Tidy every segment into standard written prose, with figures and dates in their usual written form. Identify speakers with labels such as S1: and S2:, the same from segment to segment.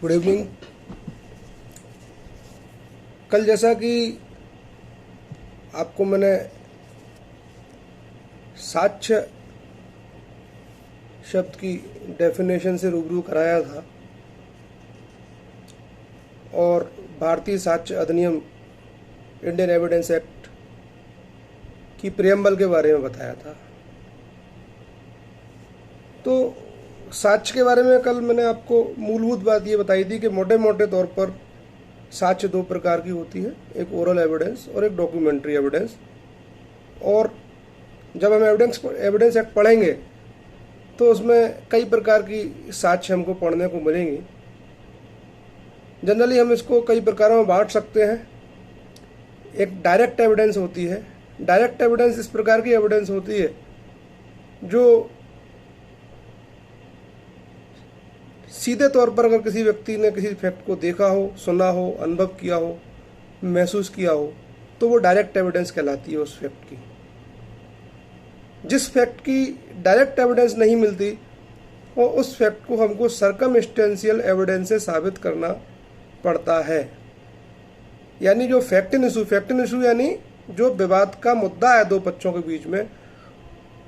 S1: Good evening. कल जैसा कि आपको मैंने साक्ष्य शब्द की डेफिनेशन से रूबरू कराया था और भारतीय साक्ष्य अधिनियम इंडियन एविडेंस एक्ट की प्रियम्बल के बारे में बताया था। तो साक्ष्य के बारे में कल मैंने आपको मूलभूत बात ये बताई थी कि मोटे मोटे तौर पर साक्ष्य दो प्रकार की होती है, एक ओरल एविडेंस और एक डॉक्यूमेंट्री एविडेंस। और जब हम एविडेंस एक्ट पढ़ेंगे तो उसमें कई प्रकार की साक्ष्य हमको पढ़ने को मिलेंगी। जनरली हम इसको कई प्रकारों में बांट सकते हैं। एक डायरेक्ट एविडेंस होती है। डायरेक्ट एविडेंस इस प्रकार की एविडेंस होती है जो सीधे तौर पर अगर किसी व्यक्ति ने किसी फैक्ट को देखा हो, सुना हो, अनुभव किया हो, महसूस किया हो तो वो डायरेक्ट एविडेंस कहलाती है उस फैक्ट की। जिस फैक्ट की डायरेक्ट एविडेंस नहीं मिलती और उस फैक्ट को हमको सर्कमस्टेंशियल एविडेंस से साबित करना पड़ता है। यानी जो फैक्ट इन इशू यानी जो विवाद का मुद्दा है दो पक्षों के बीच में,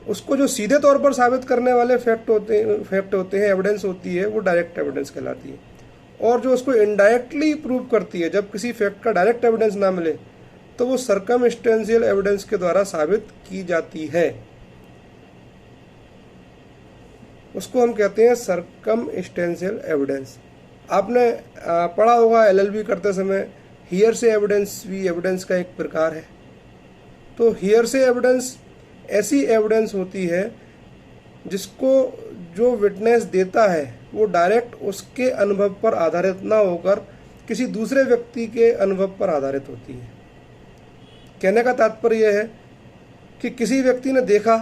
S1: उसको जो सीधे तौर पर साबित करने वाले फैक्ट होते हैं, एविडेंस होती है, वो डायरेक्ट एविडेंस कहलाती है। और जो उसको इनडायरेक्टली प्रूव करती है, जब किसी फैक्ट का डायरेक्ट एविडेंस ना मिले तो वो सर्कमस्टेंशियल एविडेंस के द्वारा साबित की जाती है। उसको हम कहते हैं सर्कमस्टेंशियल एविडेंस। आपने पढ़ा होगा LLB करते समय, हियरसे एविडेंस भी एविडेंस का एक प्रकार है। तो हियरसे एविडेंस ऐसी एविडेंस होती है जिसको जो विटनेस देता है वो डायरेक्ट उसके अनुभव पर आधारित ना होकर किसी दूसरे व्यक्ति के अनुभव पर आधारित होती है। कहने का तात्पर्य यह है कि किसी व्यक्ति ने देखा,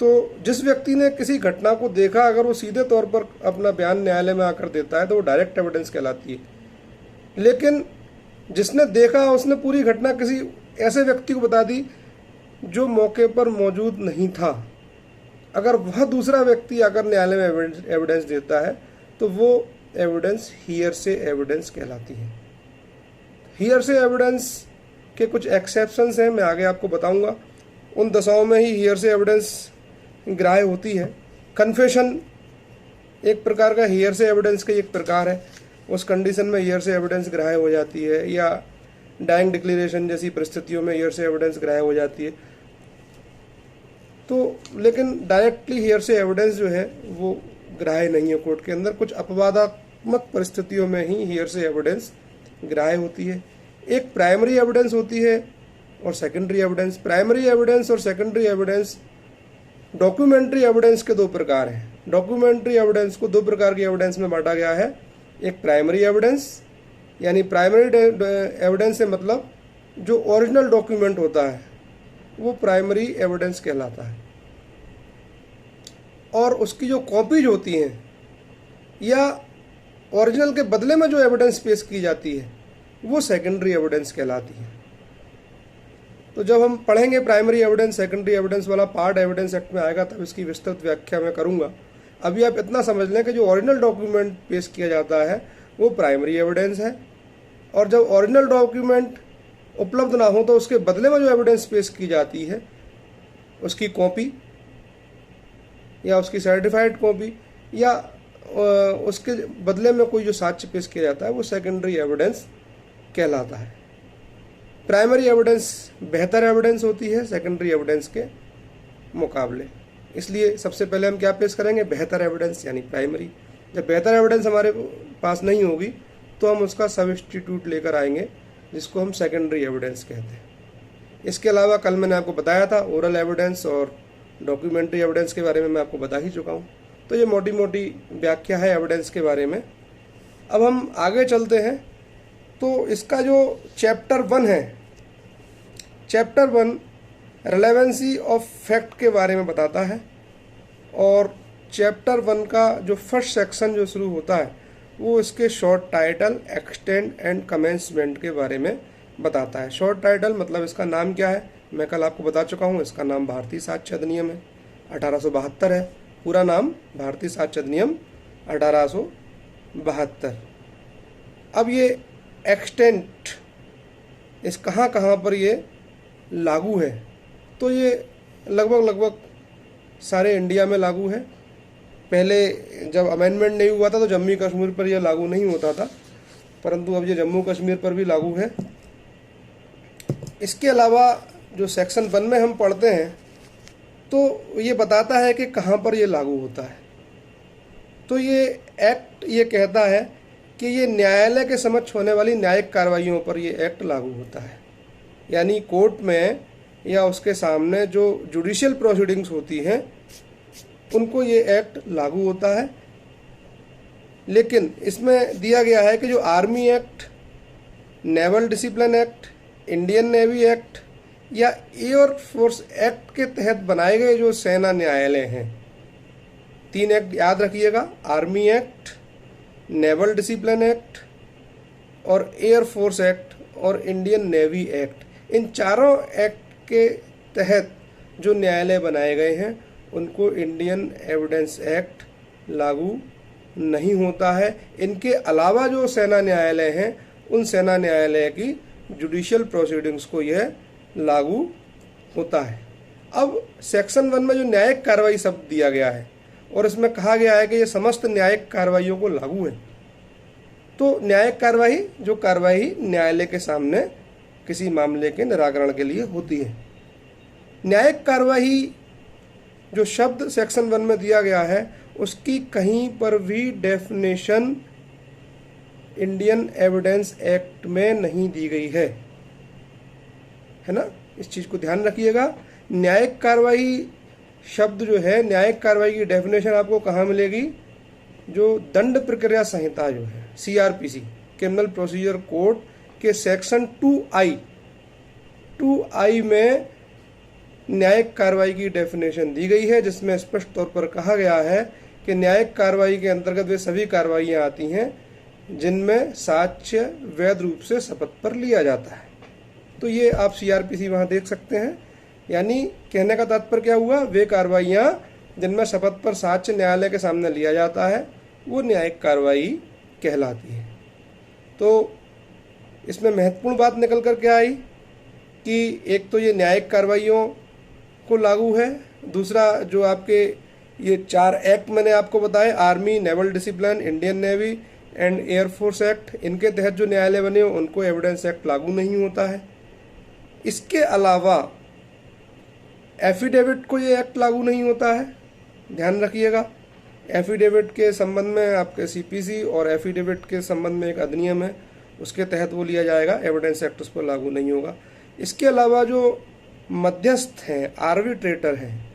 S1: तो जिस व्यक्ति ने किसी घटना को देखा अगर वो सीधे तौर पर अपना बयान न्यायालय में आकर देता है तो वो डायरेक्ट एविडेंस कहलाती है। लेकिन जिसने देखा उसने पूरी घटना किसी ऐसे व्यक्ति को बता दी जो मौके पर मौजूद नहीं था। अगर वह दूसरा व्यक्ति आकर न्यायालय में एविडेंस देता है तो वो एविडेंस हियरसे एविडेंस कहलाती है। हियरसे एविडेंस के कुछ एक्सेप्शंस हैं, मैं आगे आपको बताऊंगा। उन दशाओं में ही हियरसे एविडेंस ग्राह्य होती है। कन्फेशन एक प्रकार का हियरसे एविडेंस का एक प्रकार है। उस कंडीशन में हियरसे एविडेंस ग्राह्य हो जाती है, या डाइंग डिक्लेरेशन जैसी परिस्थितियों में हियरसे एविडेंस ग्राह्य हो जाती है। तो लेकिन डायरेक्टली हियरसे एविडेंस जो है वो ग्राह्य नहीं है कोर्ट के अंदर। कुछ अपवादात्मक परिस्थितियों में ही हियरसे एविडेंस ग्राह्य होती है। एक प्राइमरी एविडेंस होती है और सेकेंडरी एविडेंस। प्राइमरी एविडेंस और सेकेंडरी एविडेंस डॉक्यूमेंट्री एविडेंस के दो प्रकार हैं। डॉक्यूमेंट्री एविडेंस को दो प्रकार की एविडेंस में बांटा गया है। एक प्राइमरी एविडेंस, यानी प्राइमरी एविडेंस से मतलब जो ओरिजिनल डॉक्यूमेंट होता है वो प्राइमरी एविडेंस कहलाता है। और उसकी जो कॉपीज होती हैं या ओरिजिनल के बदले में जो एविडेंस पेश की जाती है वो सेकेंडरी एविडेंस कहलाती है। तो जब हम पढ़ेंगे प्राइमरी एविडेंस सेकेंडरी एविडेंस वाला पार्ट एविडेंस एक्ट में आएगा तब इसकी विस्तृत व्याख्या मैं करूंगा। अभी आप इतना समझ लें कि जो ओरिजिनल डॉक्यूमेंट पेश किया जाता है वो प्राइमरी एविडेंस है, और जब ओरिजिनल डॉक्यूमेंट उपलब्ध ना हो तो उसके बदले में जो एविडेंस पेश की जाती है उसकी कॉपी या उसकी सर्टिफाइड कॉपी या उसके बदले में कोई जो साक्ष्य पेश किया जाता है वो सेकेंडरी एविडेंस कहलाता है। प्राइमरी एविडेंस बेहतर एविडेंस होती है सेकेंडरी एविडेंस के मुकाबले। इसलिए सबसे पहले हम क्या पेश करेंगे? बेहतर एविडेंस यानी प्राइमरी। जब बेहतर एविडेंस हमारे पास नहीं होगी तो हम उसका सब्स्टिट्यूट लेकर आएंगे जिसको हम सेकेंडरी एविडेंस कहते हैं। इसके अलावा कल मैंने आपको बताया था ओरल एविडेंस और डॉक्यूमेंट्री एविडेंस के बारे में मैं आपको बता ही चुका हूँ। तो ये मोटी मोटी व्याख्या है एविडेंस के बारे में। अब हम आगे चलते हैं। तो इसका जो चैप्टर 1 है, चैप्टर 1 रिलेवेंसी ऑफ फैक्ट के बारे में बताता है। और चैप्टर 1 का जो फर्स्ट सेक्शन जो शुरू होता है वो इसके short title, extend and commencement के बारे में बताता है। शॉर्ट टाइटल मतलब इसका नाम क्या है, मैं कल आपको बता चुका हूँ। इसका नाम भारतीय साक्ष्य अधिनियम है, 1872 है। पूरा नाम भारतीय साक्ष्य अधिनियम 1872 72। अब ये एक्सटेंट इस कहाँ कहाँ पर ये लागू है, तो ये लगभग सारे इंडिया में लागू है। पहले जब अमेंडमेंट नहीं हुआ था तो जम्मू कश्मीर पर यह लागू नहीं होता था, परंतु अब ये जम्मू कश्मीर पर भी लागू है। इसके अलावा जो सेक्शन 1 में हम पढ़ते हैं तो ये बताता है कि कहाँ पर ये लागू होता है। तो ये एक्ट ये कहता है कि ये न्यायालय के समक्ष होने वाली न्यायिक कार्रवाइयों पर ये एक्ट लागू होता है, यानी कोर्ट में या उसके सामने जो जुडिशियल प्रोसीडिंग्स होती हैं उनको ये एक्ट लागू होता है। लेकिन इसमें दिया गया है कि जो army act, naval discipline act, Indian navy act या एयर फोर्स एक्ट के तहत बनाए गए जो सेना न्यायालय हैं, 3 एक्ट याद रखिएगा, army act, naval discipline act और एयर फोर्स एक्ट और इंडियन नेवी एक्ट, इन चारों एक्ट के तहत जो न्यायालय बनाए गए हैं उनको इंडियन एविडेंस एक्ट लागू नहीं होता है। इनके अलावा जो सेना न्यायालय हैं उन सेना न्यायालय की जुडिशियल प्रोसीडिंग्स को यह लागू होता है। अब सेक्शन 1 में जो न्यायिक कार्रवाई शब्द दिया गया है और इसमें कहा गया है कि ये समस्त न्यायिक कार्रवाइयों को लागू है। तो न्यायिक कार्रवाई जो कार्रवाई न्यायालय के सामने किसी मामले के निराकरण के लिए होती है। न्यायिक कार्रवाई जो शब्द सेक्शन 1 में दिया गया है उसकी कहीं पर भी डेफिनेशन इंडियन एविडेंस एक्ट में नहीं दी गई है ना, इस चीज को ध्यान रखिएगा। न्यायिक कार्रवाई शब्द जो है, न्यायिक कार्रवाई की डेफिनेशन आपको कहाँ मिलेगी, जो दंड प्रक्रिया संहिता जो है CRPC क्रिमिनल प्रोसीजर कोड के सेक्शन 2I में न्यायिक कार्रवाई की डेफिनेशन दी गई है, जिसमें स्पष्ट तौर पर कहा गया है कि न्यायिक कार्रवाई के अंतर्गत वे सभी कार्रवाइयाँ आती हैं जिनमें साक्ष्य वैध रूप से शपथ पर लिया जाता है। तो ये आप CRPC वहाँ देख सकते हैं। यानी कहने का तात्पर्य क्या हुआ, वे कार्रवाइयाँ जिनमें शपथ पर साक्ष्य न्यायालय के सामने लिया जाता है वो न्यायिक कार्रवाई कहलाती है। तो इसमें महत्वपूर्ण बात निकल कर क्या आई कि एक तो ये न्यायिक कार्रवाइयों को लागू है, दूसरा जो आपके ये 4 एक्ट मैंने आपको बताए, army, naval discipline, Indian navy and air force act, इनके तहत जो न्यायालय बने उनको एविडेंस एक्ट लागू नहीं होता है। इसके अलावा एफिडेविट को ये एक्ट लागू नहीं होता है, ध्यान रखिएगा। एफिडेविट के संबंध में आपके CPC और एफिडेविट के संबंध में एक अधिनियम है, उसके तहत वो लिया जाएगा, एविडेंस एक्ट उस पर लागू नहीं होगा। इसके अलावा जो मध्यस्थ हैं, आर्बिट्रेटर हैं,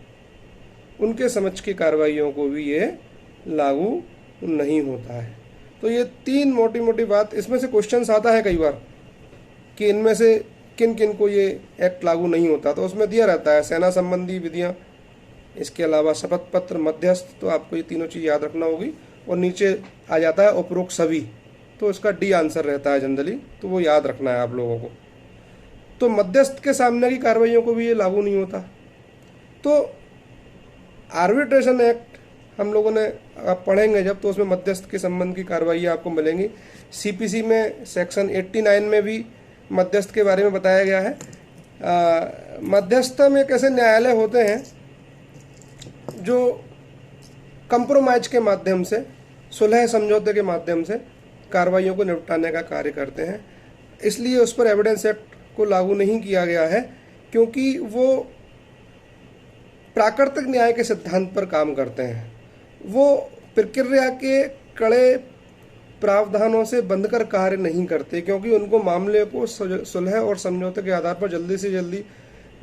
S1: उनके समक्ष की कार्रवाइयों को भी ये लागू नहीं होता है। तो ये 3 मोटी मोटी बात, इसमें से क्वेश्चंस आता है कई बार कि इनमें से किन किन को ये एक्ट लागू नहीं होता, तो उसमें दिया रहता है सेना संबंधी विधियाँ, इसके अलावा शपथ पत्र, मध्यस्थ, तो आपको ये तीनों चीज़ याद रखना होगी। और नीचे आ जाता है उपरोक्त सभी, तो इसका D आंसर रहता है जनरली, तो वो याद रखना है आप लोगों को। तो मध्यस्थ के सामने की कार्रवाइयों को भी ये लागू नहीं होता। तो आर्बिट्रेशन एक्ट हम लोगों ने आप पढ़ेंगे जब, तो उसमें मध्यस्थ के संबंध की कार्रवाइयाँ आपको मिलेंगी। CPC में सेक्शन 89 में भी मध्यस्थ के बारे में बताया गया है। मध्यस्थ में कैसे न्यायालय होते हैं जो कंप्रोमाइज के माध्यम से, सुलह समझौते के माध्यम से कार्रवाइयों को निपटाने का कार्य करते हैं। इसलिए उस पर एविडेंस एक्ट को लागू नहीं किया गया है, क्योंकि वो प्राकृतिक न्याय के सिद्धांत पर काम करते हैं। वो प्रक्रिया के कड़े प्रावधानों से बंधकर कार्य नहीं करते, क्योंकि उनको मामले को सुलह और समझौते के आधार पर जल्दी से जल्दी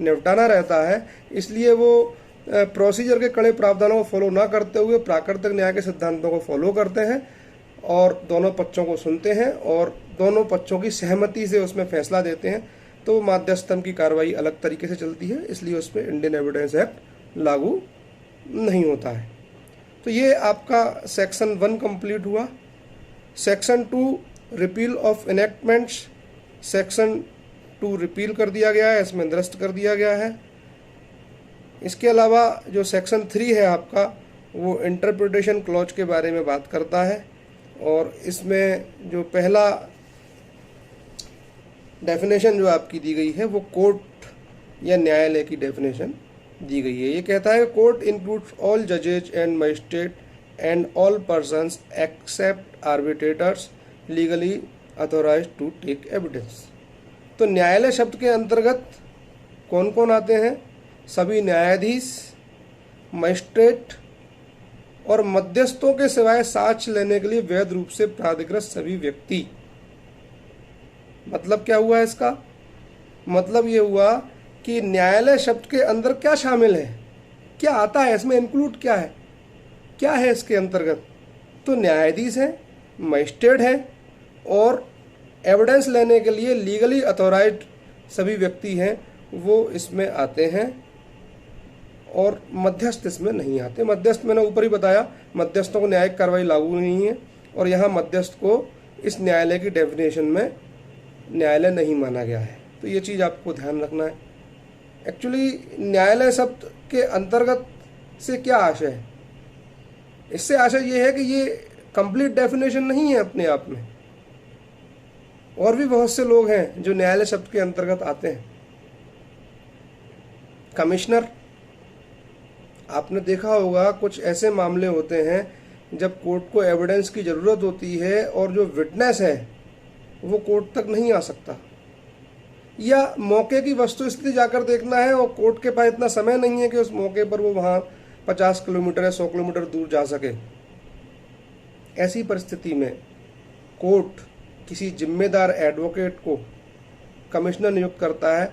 S1: निपटाना रहता है। इसलिए वो प्रोसीजर के कड़े प्रावधानों को फॉलो ना करते हुए प्राकृतिक न्याय के सिद्धांतों को फॉलो करते हैं और दोनों पक्षों को सुनते हैं और दोनों पक्षों की सहमति से उसमें फैसला देते हैं। तो मध्यस्थम की कार्रवाई अलग तरीके से चलती है, इसलिए उस पर इंडियन एविडेंस एक्ट लागू नहीं होता है। तो ये आपका सेक्शन 1 कंप्लीट हुआ। Section 2 repeal of enactments, section 2 repeal कर दिया गया है, इसमें निरस्त कर दिया गया है। इसके अलावा जो सेक्शन 3 है आपका, वो इंटरप्रिटेशन क्लॉज के बारे में बात करता है। और इसमें जो पहला डेफिनेशन जो आपकी दी गई है वो कोर्ट या न्यायालय की डेफिनेशन दी गई है। ये कहता है कोर्ट इंक्लूड्स ऑल जजेज and magistrate and all persons except arbitrators legally authorised to take evidence. तो न्यायालय शब्द के अंतर्गत कौन कौन आते हैं? सभी न्यायाधीश, मजिस्ट्रेट और मध्यस्थों के सिवाय साक्ष्य लेने के लिए वैध रूप से प्राधिकृत सभी व्यक्ति। मतलब क्या हुआ इसका? मतलब ये हुआ कि न्यायालय शब्द के अंदर क्या शामिल है, क्या आता है, इसमें इंक्लूड क्या है इसके अंतर्गत? तो न्यायाधीश हैं, मजिस्ट्रेट हैं और एविडेंस लेने के लिए लीगली अथोराइज्ड सभी व्यक्ति हैं, वो इसमें आते हैं और मध्यस्थ इसमें नहीं आते। मध्यस्थ मैंने ऊपर ही बताया, मध्यस्थों को न्यायिक कार्रवाई लागू नहीं है और यहाँ मध्यस्थ को इस न्यायालय की डेफिनेशन में न्यायालय नहीं माना गया है। तो ये चीज़ आपको ध्यान रखना है। एक्चुअली न्यायालय शब्द के अंतर्गत से क्या आशय है? इससे आशय ये है कि ये कंप्लीट डेफिनेशन नहीं है अपने आप में, और भी बहुत से लोग हैं जो न्यायालय शब्द के अंतर्गत आते हैं। कमिश्नर, आपने देखा होगा कुछ ऐसे मामले होते हैं जब कोर्ट को एविडेंस की ज़रूरत होती है और जो विटनेस है वो कोर्ट तक नहीं आ सकता, या मौके की वस्तुस्थिति जाकर देखना है और कोर्ट के पास इतना समय नहीं है कि उस मौके पर वो वहाँ 50 किलोमीटर या 100 किलोमीटर दूर जा सके। ऐसी परिस्थिति में कोर्ट किसी जिम्मेदार एडवोकेट को कमिश्नर नियुक्त करता है,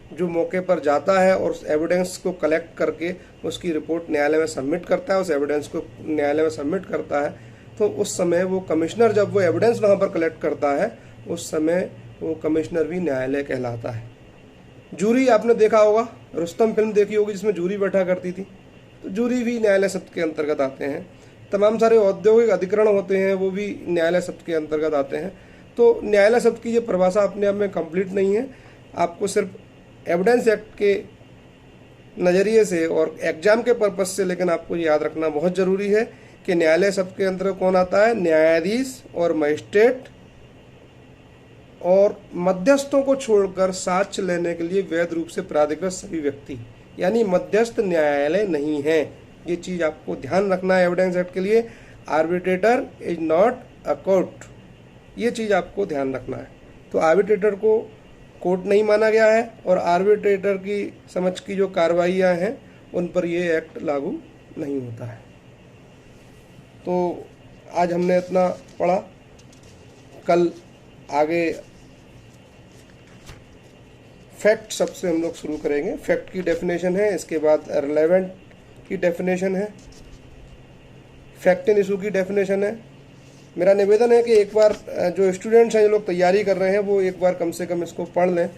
S1: जो मौके पर जाता है और उस एविडेंस को कलेक्ट करके उसकी रिपोर्ट न्यायालय में सबमिट करता है, उस एविडेंस को न्यायालय में सबमिट करता है। तो उस समय वो कमिश्नर जब वो एविडेंस वहाँ पर कलेक्ट करता है, उस समय वो कमिश्नर भी न्यायालय कहलाता है। जूरी आपने देखा होगा, रुस्तम फिल्म देखी होगी जिसमें जूरी बैठा करती थी, तो जूरी भी न्यायालय शब्द के अंतर्गत आते हैं। तमाम सारे औद्योगिक अधिकरण होते हैं वो भी न्यायालय शब्द के अंतर्गत आते हैं। तो न्यायालय शब्द की ये परिभाषा अपने आप में कंप्लीट नहीं है, आपको सिर्फ एविडेंस एक्ट के नज़रिए से और एग्जाम के पर्पज़ से लेकिन आपको याद रखना बहुत ज़रूरी है कि न्यायालय शब्द के अंतर्गत कौन आता है? न्यायाधीश और मजिस्ट्रेट और मध्यस्थों को छोड़कर साक्ष्य लेने के लिए वैध रूप से प्राधिकृत सभी व्यक्ति, यानी मध्यस्थ न्यायालय नहीं है। ये चीज़ आपको ध्यान रखना है एविडेंस एक्ट के लिए। Arbitrator is not a court, ये चीज़ आपको ध्यान रखना है। तो आर्बिट्रेटर को कोर्ट नहीं माना गया है और आर्बिट्रेटर की समझ की जो कार्रवाइयाँ हैं उन पर ये एक्ट लागू नहीं होता है। तो आज हमने इतना पढ़ा, कल आगे फैक्ट सबसे हम लोग शुरू करेंगे। फैक्ट की डेफिनेशन है, इसके बाद रिलेवेंट की डेफिनेशन है, फैक्ट इन इशू की डेफिनेशन है। मेरा निवेदन है कि एक बार जो स्टूडेंट्स हैं, जो लोग तैयारी कर रहे हैं, वो एक बार कम से कम इसको पढ़ लें,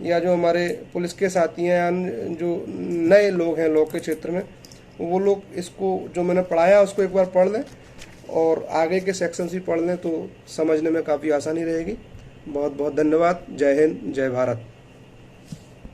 S1: या जो हमारे पुलिस के साथी हैं, जो नए लोग हैं लॉ के क्षेत्र में, वो लोग इसको जो मैंने पढ़ाया उसको एक बार पढ़ लें और आगे के सेक्शंस भी पढ़ लें, तो समझने में काफ़ी आसानी रहेगी। बहुत बहुत धन्यवाद। जय हिंद, जय भारत।